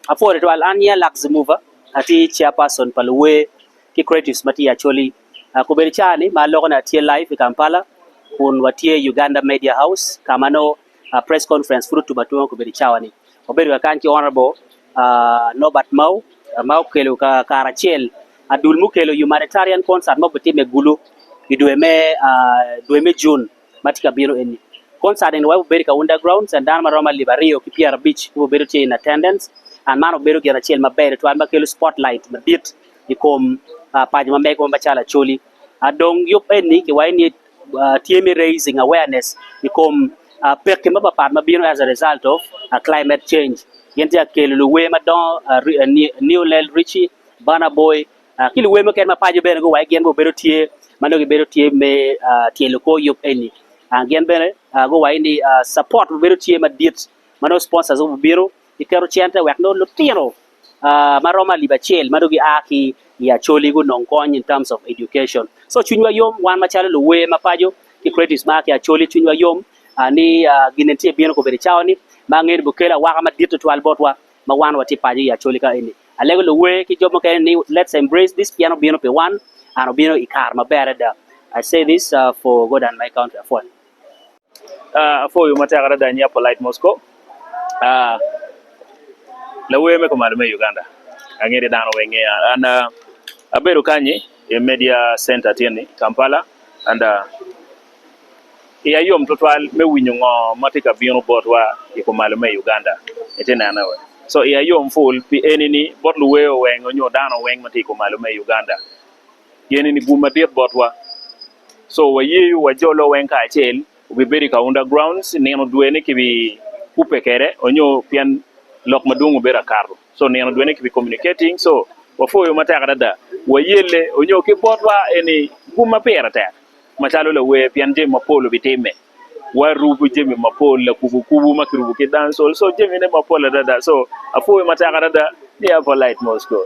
afford to Alania Laximova, ati chairperson Palue, ki creatives mati actually, kuberichani, malogana tia live Kampala, kun watie Uganda Media House, kamano press conference fruit to Batua kuberichawani. Oberi wakanki honorable, Norbert Mau, Mau Kelo Karachel, Adul Mukelo humanitarian concert mabati megulu, dueme June, matika biro eni. Concert in Wabuberika Undergrounds and Dan Maroma Libario, Kipiara Beach, who were in attendance, and man of Beru Gerachel Maber to Albacelo Spotlight, Mabit, Nicom, Pajama Meko Bachala Choli, Adong Yopeni, Kiwani, TME raising awareness, Nicom, Perkimaba Mabino as a result of climate change. Yentia Kelu, Madon, New Lel Richie, Bana Boy, Kiluema Kema Pajabengo, again, Beru Tie, Manogi Beru Tie, me Tieluko Yopeni. Again, go away support Beru Tie Madit, Mano sponsors of Beru. Ikero chente wek no lutino maroma libachel madogi aki ya choli go nonkony in terms of education. So chunywa yom wan machalo luwe mapajo ki credits mark ya choli chunywa yom ni ginentie bieno ko beri chawni mangeni bukela waka madito to albotwa mawan wati paji ya choli ka ini alego luwe ki jomo ka ni let's embrace this piano bieno pe one and bieno ikar maberada. I say this for God and my country for you matagara danya polite Moscow la we me ko malume Uganda angere dano wenge and aberu kanyi a media center tieni Kampala and ya yom total me winyo ngo matika biono botwa ko malume Uganda etena nawe so ya yom full pi enini botlu we wengo nyo dano weng matiko malume Uganda yenini buma det botwa so wa yeyu wa jolo wen ka chel we beri ka undergrounds neno duene ki bi upekere onyo pian lok madungu bera karlo so neno duene ki bi communicating so wafo yo mata kada wa yele onyo ki botwa eni buma pera ta machalo le we pian je mapolo biteme wa rubu je mi mapolo kubu makirubu ki dance so je mi ne mapolo dada so afo yo mata kada dia polite Moscow